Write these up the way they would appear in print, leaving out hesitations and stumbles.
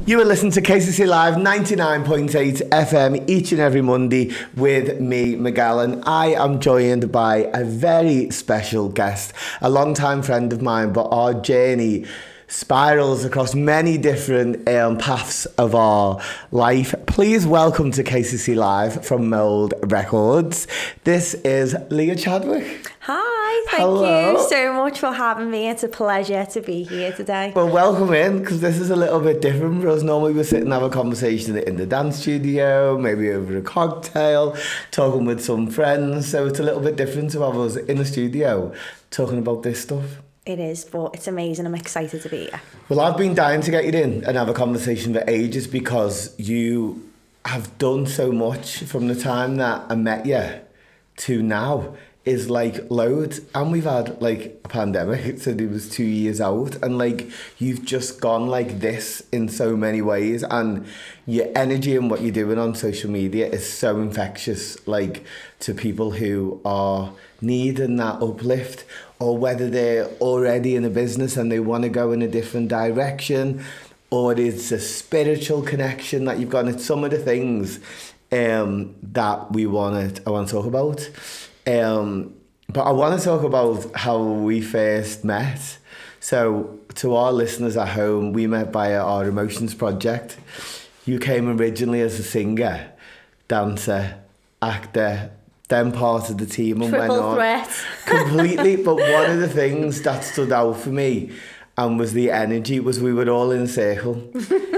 You are listening to KCC Live 99.8 FM each and every Monday with me, Miguel, and I am joined by a very special guest, a long-time friend of mine, but our journey spirals across many different paths of our life. Please welcome to KCC Live from Mould Records. This is Leigha Chadwick. Hi, thank you so much for having me. It's a pleasure to be here today. Well, welcome in, because this is a little bit different for us. Normally we sit and have a conversation in the dance studio, maybe over a cocktail, talking with some friends. So it's a little bit different to have us in the studio talking about this stuff. It is, but it's amazing. I'm excited to be here. Well, I've been dying to get you in and have a conversation for ages, because you have done so much from the time that I met you to now. Is like loads, and we've had like a pandemic, so it was 2 years out, and like you've just gone like this in so many ways, and your energy and what you're doing on social media is so infectious, like to people who are needing that uplift, or whether they're already in a business and they want to go in a different direction, or it's a spiritual connection that you've got. It's some of the things that I want to talk about. But I want to talk about how we first met. So to our listeners at home, we met by our Emotions project. You came originally as a singer, dancer, actor, then part of the team and Triple went on. Threat. Completely. But one of the things that stood out for me and was the energy was we were all in a circle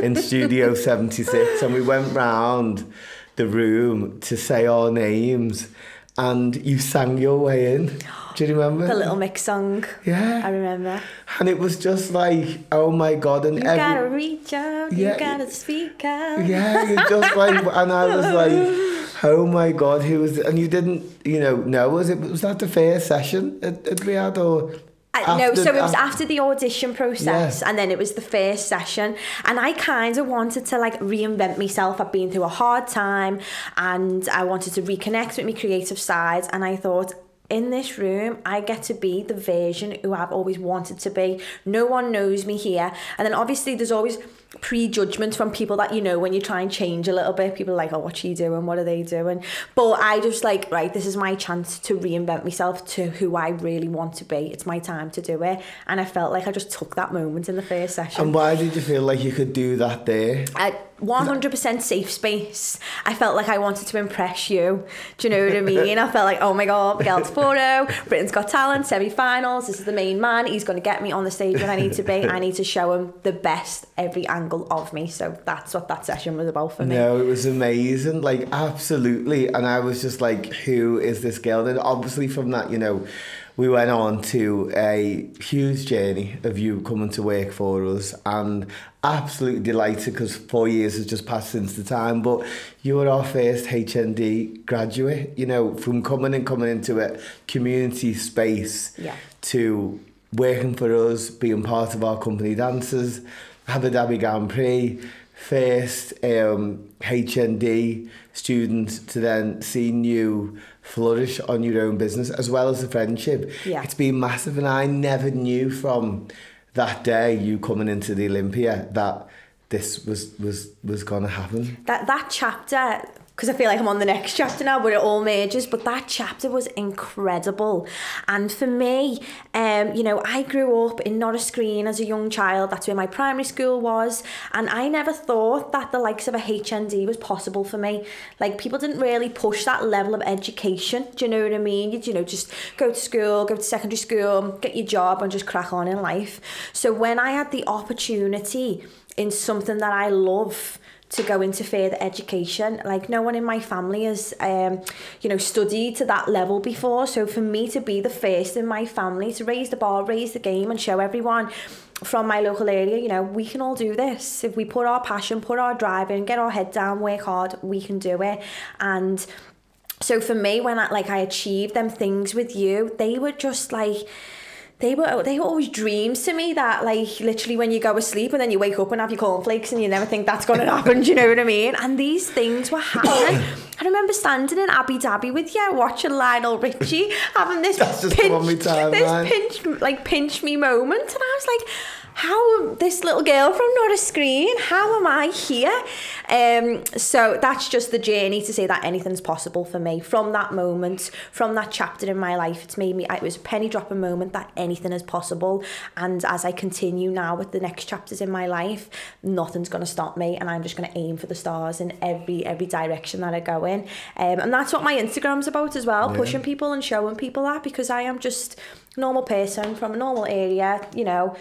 in Studio 76, and we went round the room to say our names. And you sang your way in. Do you remember? The Little Mix song. Yeah. I remember. And it was just like, oh my God. And you gotta reach out, you gotta speak out. Yeah, you just like, and I was like, oh my God, who was it? And you didn't, know, was that the first session that we had, or? No, so it was after the audition process, and then it was the first session, and I kind of wanted to like reinvent myself. I've been through a hard time, and I wanted to reconnect with my creative side, and I thought, in this room, I get to be the version who I've always wanted to be. No one knows me here. And then obviously there's always prejudgment from people that, when you try and change a little bit, people are like, oh, what's she doing? What are they doing? But I just like, right, this is my chance to reinvent myself to who I really want to be. It's my time to do it. And I felt like I just took that moment in the first session. And why did you feel like you could do that there? 100% safe space. I felt like I wanted to impress you. Do you know what I mean? I felt like, oh my God, Miguel's photo, Britain's Got Talent, semi-finals, this is the main man, he's going to get me on the stage when I need to be. I need to show him the best every angle of me. So that's what that session was about for me. No, it was amazing, like absolutely. And I was just like, who is this girl? And obviously from that, we went on to a huge journey of you coming to work for us, and absolutely delighted because 4 years has just passed since the time. But you were our first HND graduate, from coming into a community space to working for us, being part of our company dancers, Abu Dhabi Grand Prix, first HND student, to then seeing you flourish on your own business as well as the friendship. Yeah. It's been massive, and I never knew from that day you coming into the Olympia that this was going to happen. That chapter, because I feel like I'm on the next chapter now, but it all merges, but that chapter was incredible. And for me, I grew up in Norris Green as a young child. That's where my primary school was, and I never thought that the likes of a HND was possible for me. Like, people didn't really push that level of education, do you know what I mean? You'd just go to school, go to secondary school, get your job and just crack on in life. So when I had the opportunity in something that I love to go into further education, like no one in my family has studied to that level before, so for me to be the first in my family to raise the bar, raise the game, and show everyone from my local area, we can all do this. If we put our passion, put our drive in, get our head down, work hard, we can do it. And so for me, when I achieved them things with you, they were just like, they were always dreams to me, that like literally when you go to sleep and then you wake up and have your cornflakes and you never think that's going to happen, do you know what I mean? And these things were happening. I remember standing in Abu Dhabi with you, watching Lionel Richie having this pinch me moment, and I was like, how this little girl from not a screen, how am I here? So that's just the journey to say that anything's possible for me. From that moment, from that chapter in my life, it's made me, it was a penny dropping moment that anything is possible. And as I continue now with the next chapters in my life, nothing's going to stop me, and I'm just going to aim for the stars in every direction that I go in. And that's what my Instagram's about as well, pushing people and showing people that, because I am just a normal person from a normal area, you know.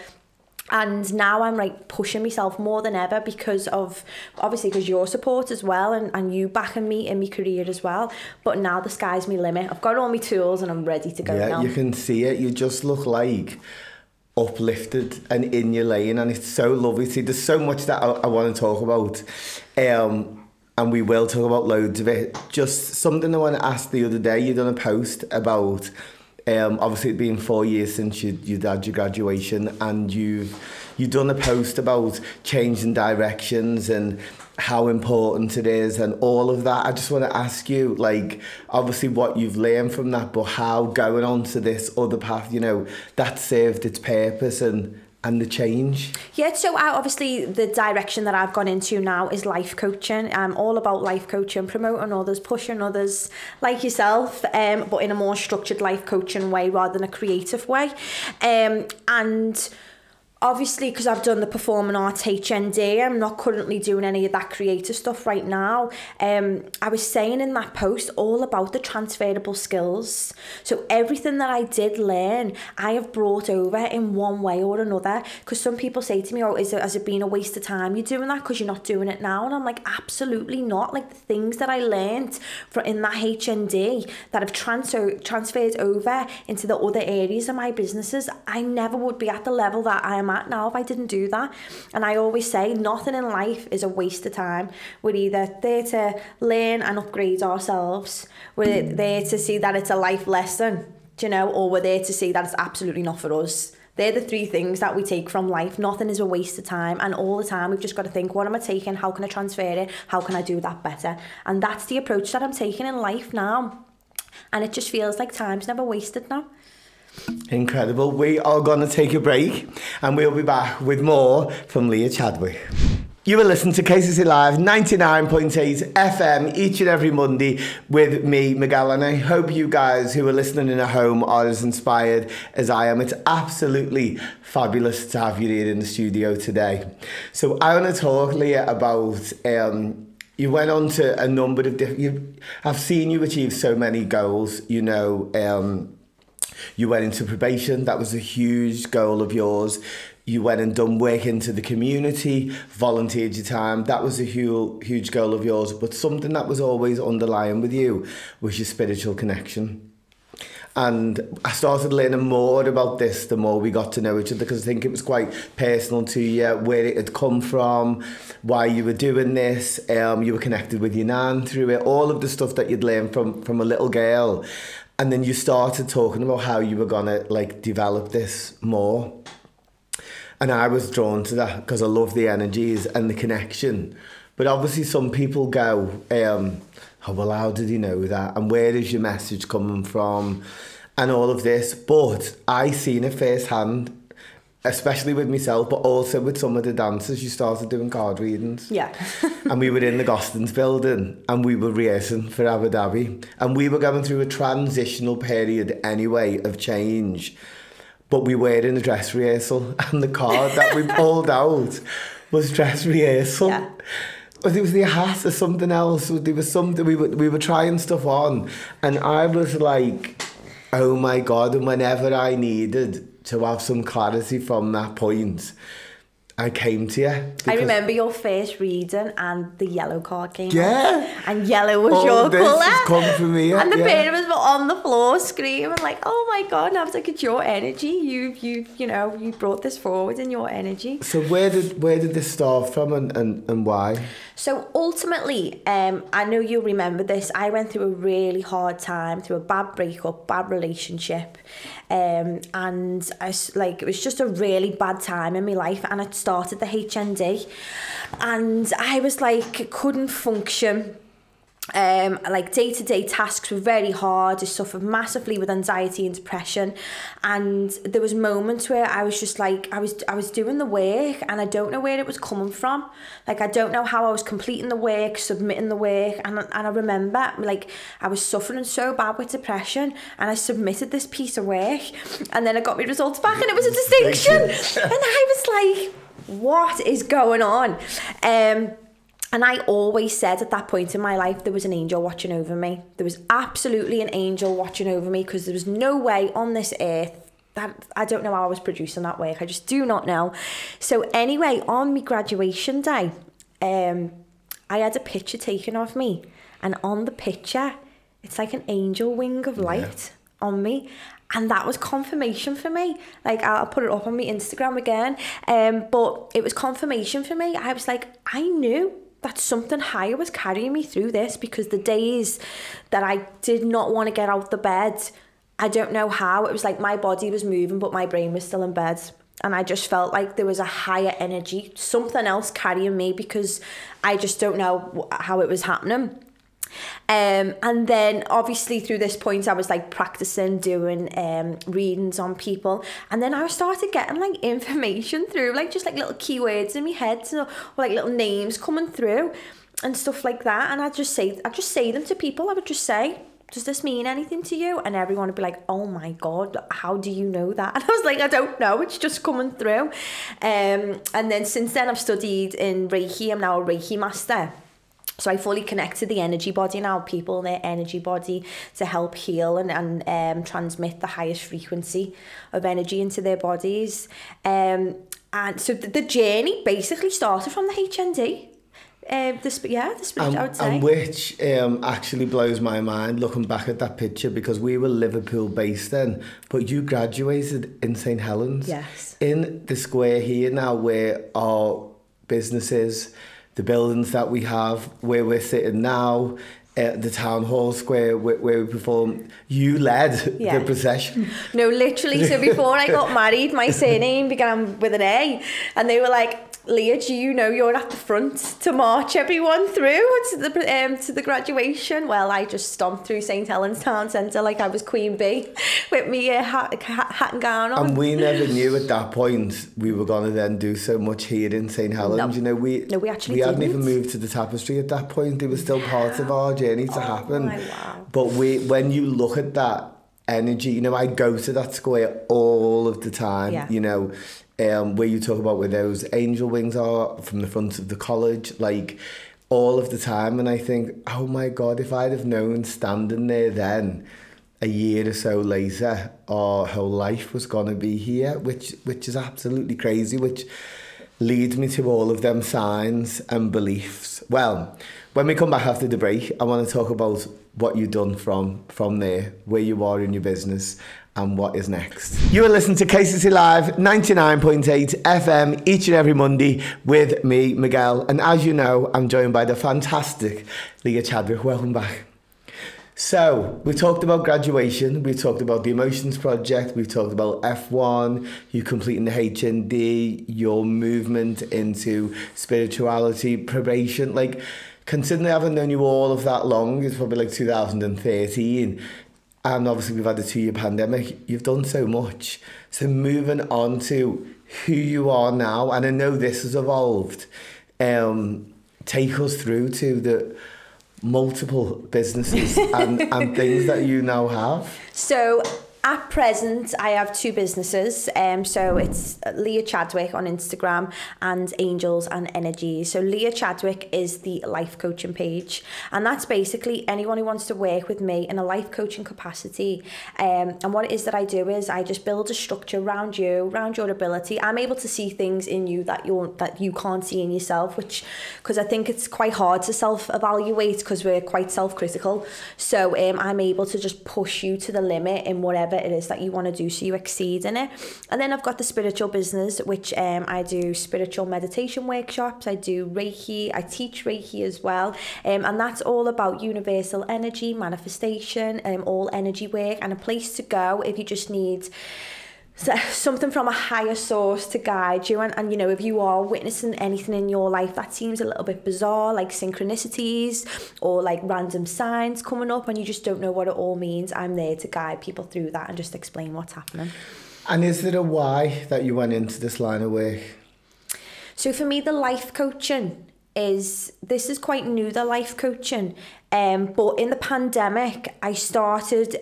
And now I'm like pushing myself more than ever because of, obviously because your support as well, and you backing me in my career as well. But now the sky's my limit. I've got all my tools and I'm ready to go now. You can see it. You just look like uplifted and in your lane, and it's so lovely. See, there's so much that I want to talk about. And we will talk about loads of it. Just something I want to ask the other day. You done a post about, obviously it being 4 years since you had your graduation, and you've done a post about changing directions and how important it is and all of that. I just want to ask you, like, obviously what you've learned from that, but how going on to this other path, you know, that served its purpose and the change? Yeah, so obviously the direction that I've gone into now is life coaching. I'm all about life coaching, promoting others, pushing others like yourself, but in a more structured life coaching way rather than a creative way. And obviously, because I've done the performing arts HND, I'm not currently doing any of that creative stuff right now. I was saying in that post all about the transferable skills. So everything that I did learn, I have brought over in one way or another. Because some people say to me, oh, has it been a waste of time you're doing that because you're not doing it now? And I'm like, absolutely not. Like, the things that I learned in that HND that have transferred over into the other areas of my businesses, I never would be at the level that I am at now if I didn't do that. And I always say nothing in life is a waste of time. We're either there to learn and upgrade ourselves, we're there to see that it's a life lesson, you know, or we're there to see that it's absolutely not for us. They're the three things that we take from life. Nothing is a waste of time, and all the time we've just got to think, what am I taking? How can I transfer it? How can I do that better? And that's the approach that I'm taking in life now, and it just feels like time's never wasted now. Incredible. We are going to take a break, and we'll be back with more from Leigha Chadwick. You will listen to KCC Live 99.8 FM each and every Monday with me, Miguel, and I hope you guys who are listening in at home are as inspired as I am. It's absolutely fabulous to have you here in the studio today. So I want to talk, Leigha, about you went on to a number of different... I've seen you achieve so many goals, you know. You went into probation. That was a huge goal of yours. You went and done work into the community, volunteered your time. That was a huge goal of yours. But something that was always underlying with you was your spiritual connection. And I started learning more about this the more we got to know each other, because I think it was quite personal to you, where it had come from, why you were doing this. You were connected with your nan through it, all of the stuff that you'd learned from a little girl. And then you started talking about how you were going to, like, develop this more. And I was drawn to that because I love the energies and the connection. But obviously some people go, oh, well, how did you know that? And where is your message coming from? And all of this. But I seen it firsthand, especially with myself, but also with some of the dancers. You started doing card readings. Yeah. And we were in the Gostons building and we were rehearsing for Abu Dhabi. And we were going through a transitional period anyway of change. But we were in a dress rehearsal, and the card that we pulled out was dress rehearsal. Yeah. But it was the hat or something else. There was something, we were trying stuff on. And I was like, oh my God. And whenever I needed to have some clarity from that point, I came to you. I remember your first reading and the yellow card came Yeah. out. And yellow was your colour. Has come from me. And the pair of us were on the floor screaming like, oh my God. And I was like, it's your energy. You know, you brought this forward in your energy. So where did this start from and why? So ultimately, I know you'll remember this, I went through a really hard time, through a bad breakup, bad relationship. And it was just a really bad time in my life, and it started the HND, and I was like, couldn't function. Like day-to-day tasks were very hard. I suffered massively with anxiety and depression, and there was moments where I was just like, I was doing the work and I don't know where it was coming from. Like, I don't know how I was completing the work, submitting the work, and I remember, like, I was suffering so bad with depression, and I submitted this piece of work, and then I got my results back and it was a distinction. And I was like, what is going on? And I always said at that point in my life, there was an angel watching over me. There was absolutely an angel watching over me, because there was no way on this earth that, I don't know how I was producing that work. I just do not know. So anyway, on my graduation day, I had a picture taken of me. And on the picture, it's like an angel wing of light on me. And that was confirmation for me. Like, I'll put it up on my Instagram again. But it was confirmation for me. I was like, I knew that something higher was carrying me through this, because the days that I did not want to get out the bed, I don't know how, it was like my body was moving but my brain was still in bed, and I just felt like there was a higher energy, something else carrying me, because I just don't know how it was happening. And then obviously through this point I was like practicing doing readings on people, and then I started getting like information through, like just like little keywords in my head, or like little names coming through and stuff like that, and I'd just say them to people. I would just say, does this mean anything to you? And everyone would be like, oh my God, how do you know that? And I was like, I don't know, it's just coming through. And then since then I've studied in Reiki. I'm now a Reiki master. So I fully connect to the energy body now, people and their energy body, to help heal and transmit the highest frequency of energy into their bodies. And so the journey basically started from the HND. The spirit, I would say. And which actually blows my mind looking back at that picture, because we were Liverpool based then, but you graduated in St Helens. Yes. In the square here now, where our businesses, the buildings that we have, where we're sitting now, the town hall square where we perform, you led the procession. No, literally. So before I got married, my surname began with an A, and they were like, Leigha, do you know you're at the front to march everyone through to the graduation? Well, I just stomped through St Helens Town Centre like I was Queen Bee with me hat and gown on. And we never knew at that point we were going to then do so much here in St Helens. No. You know, we hadn't even moved to the Tapestry at that point. It was still part of our journey to happen. Wow. But when you look at that energy, you know, I go to that square all of the time, you know, where you talk about where those angel wings are from the front of the college, like all of the time. And I think, oh my God, if I'd have known standing there then, a year or so later, our whole life was going to be here, which is absolutely crazy, which leads me to all of them signs and beliefs. Well, when we come back after the break, I want to talk about what you've done from there, where you are in your business, and what is next. You are listening to KCC Live 99.8 FM each and every Monday with me, Miguel. And as you know, I'm joined by the fantastic Leigha Chadwick. Welcome back. So, we talked about graduation, we talked about the Emotions Project, we've talked about F1, you completing the HND, your movement into spirituality, probation. Like, considering I haven't known you all of that long, it's probably like 2013, and obviously we've had a 2-year pandemic, you've done so much. So moving on to who you are now, and I know this has evolved, take us through to the multiple businesses and things that you now have. So at present, I have 2 businesses. So it's Leigha Chadwick on Instagram and Angels and Energies. So Leigha Chadwick is the life coaching page. And that's basically anyone who wants to work with me in a life coaching capacity. And what it is that I do is I just build a structure around you, around your ability. I'm able to see things in you that you can't see in yourself, because I think it's quite hard to self-evaluate because we're quite self-critical. So I'm able to just push you to the limit in whatever it is that you want to do, so you exceed in it. And then I've got the spiritual business, which I do spiritual meditation workshops, I do Reiki, I teach Reiki as well, and that's all about universal energy, manifestation, all energy work, and a place to go if you just need something from a higher source to guide you, and you know, if you are witnessing anything in your life that seems a little bit bizarre, like synchronicities or like random signs coming up and you just don't know what it all means, I'm there to guide people through that and just explain what's happening. And is there a why that you went into this line of work? So for me, the life coaching this is quite new, the life coaching, but in the pandemic I started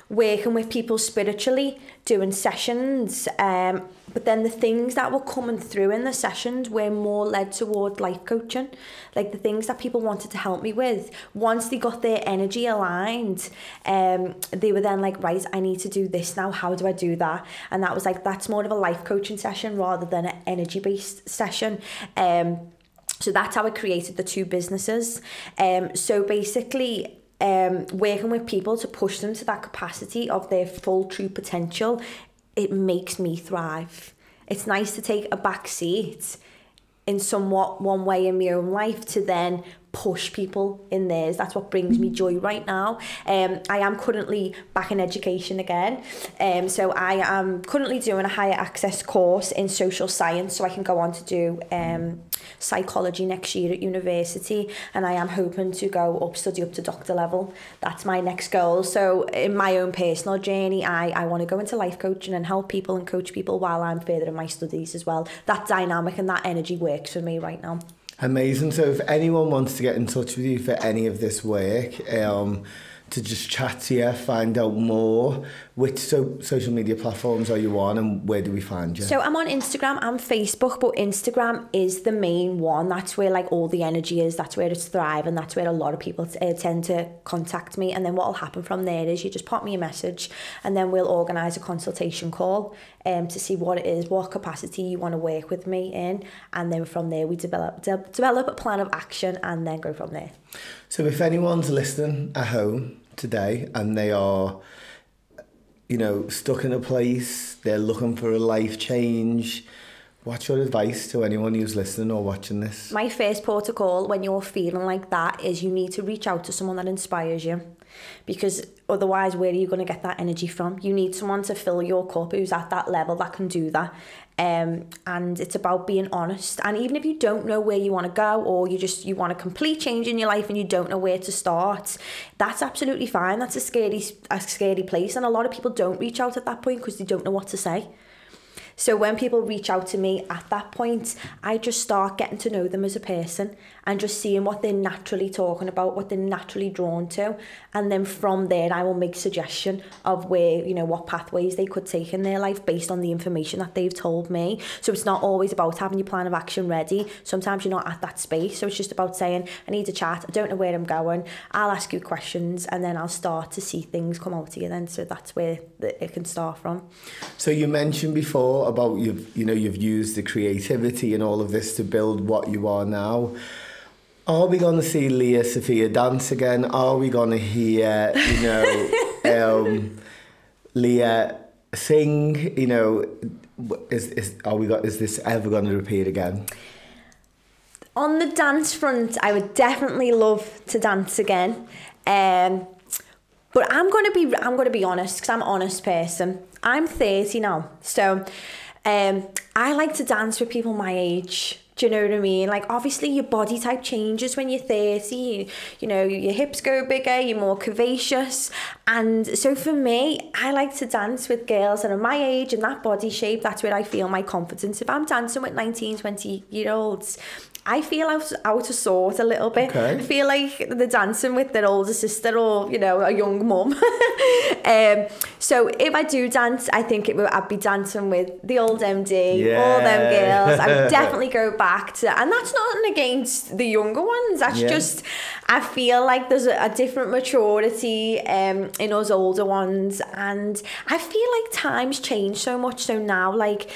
working with people spiritually, doing sessions, but then the things that were coming through in the sessions were more led toward life coaching, like the things that people wanted to help me with. Once they got their energy aligned, they were then like, right, I need to do this now, how do I do that? And that was like, that's more of a life coaching session rather than an energy-based session. So that's how I created the two businesses. So basically, working with people to push them to that capacity of their full true potential, it makes me thrive. It's nice to take a back seat in somewhat one way in my own life to then push people in theirs. That's what brings me joy right now. I am currently back in education again. So I am currently doing a higher access course in social science, so I can go on to do psychology next year at university, and I am hoping to study up to doctor level. That's my next goal. So in my own personal journey, I want to go into life coaching and help people and coach people while I'm further in my studies as well. That dynamic and that energy works for me right now. Amazing. So if anyone wants to get in touch with you for any of this work, to just chat to you, find out more, which social media platforms are you on and where do we find you? So I'm on Instagram and Facebook, but Instagram is the main one. That's where like all the energy is, that's where it's thriving, that's where a lot of people tend to contact me. And then what will happen from there is you just pop me a message and then we'll organise a consultation call to see what it is, what capacity you want to work with me in. And then from there we develop a plan of action and then go from there. So if anyone's listening at home today and they are, you know, stuck in a place, they're looking for a life change, what's your advice to anyone who's listening or watching this? My first protocol when you're feeling like that is you need to reach out to someone that inspires you, because otherwise where are you going to get that energy from? You need someone to fill your cup who's at that level that can do that. And it's about being honest. And even if you don't know where you want to go, or you want a complete change in your life and you don't know where to start, that's absolutely fine. That's a scary place. And a lot of people don't reach out at that point because they don't know what to say. So when people reach out to me at that point, I just start getting to know them as a person and just seeing what they're naturally talking about, what they're naturally drawn to. And then from there, I will make suggestion of where, you know, what pathways they could take in their life based on the information that they've told me. So it's not always about having your plan of action ready. Sometimes you're not at that space. So it's just about saying, I need to chat. I don't know where I'm going. I'll ask you questions and then I'll start to see things come out of you then. So that's where it can start from. So you mentioned before about you've used the creativity and all of this to build what you are now. Are we going to see Leigha Sophia dance again? Are we going to hear, Leigha sing? You know, is this ever going to repeat again? On the dance front, I would definitely love to dance again. But I'm going to be honest, because I'm an honest person. I'm 30 now, so I like to dance with people my age. Do you know what I mean? Like, obviously your body type changes when you're 30, you know, your hips go bigger, you're more curvaceous. And so for me, I like to dance with girls that are my age and that body shape. That's where I feel my confidence. If I'm dancing with 19, 20-year-olds, I feel out of sort a little bit. Okay. I feel like they're dancing with their older sister or, you know, a young mum. So if I do dance, I think I'd be dancing with the old MD, all them girls. I would definitely go back to, and that's nothing against the younger ones. That's just, I feel like there's a different maturity in us older ones. And I feel like times change so much. So now, like,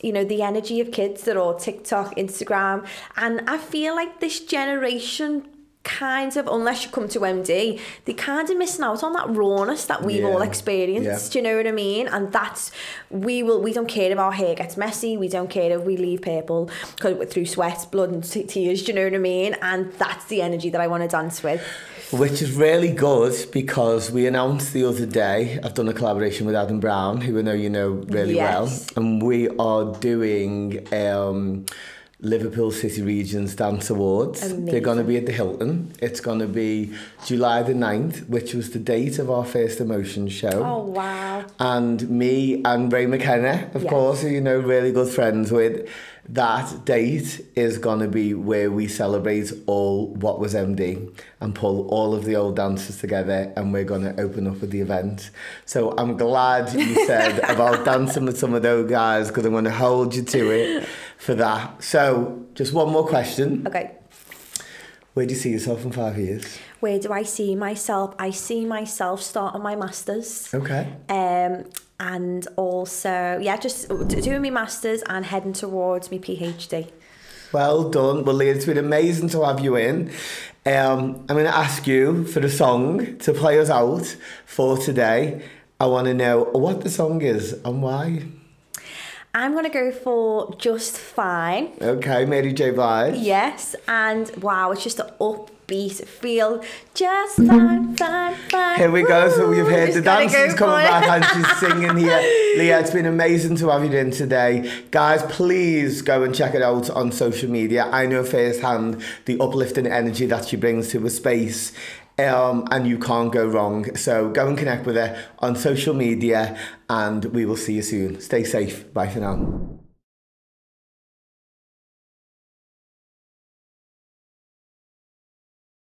you know, the energy of kids that are TikTok, Instagram, and I feel like this generation kind of, unless you come to MD, they kind of missing out on that rawness that we've all experienced. Do you know what I mean? And that's, we don't care if our hair gets messy, we don't care if we leave purple through sweat, blood and tears, do you know what I mean? And that's the energy that I want to dance with. Which is really good, because we announced the other day, I've done a collaboration with Adam Brown, who I know you know really well, and we are doing Liverpool City Regions Dance Awards. Amazing. They're going to be at the Hilton. It's going to be July the 9th, which was the date of our first Emotion show. Oh, wow. And me and Ray McKenna, of course, who you know, really good friends with, that date is going to be where we celebrate all what was MD and pull all of the old dancers together, and we're going to open up with the event. So I'm glad you said about dancing with some of those guys, because I'm going to hold you to it for that. So just one more question. Okay. Where do you see yourself in 5 years? Where do I see myself? I see myself starting my masters. Okay. And also, just doing my masters and heading towards my PhD. Well done. Well, Leigha, it's been amazing to have you in. I'm going to ask you for the song to play us out for today. I want to know what the song is and why. I'm going to go for Just Fine. Okay, Mary J. Blige. Yes, and wow, it's just an upbeat feel. Just fine, fine, fine. Here we go. So we've heard the dancers coming back and she's singing here. Leigha, it's been amazing to have you in today. Guys, please go and check it out on social media. I know firsthand the uplifting energy that she brings to a space. And you can't go wrong. So go and connect with her on social media, and we will see you soon. Stay safe. Bye for now.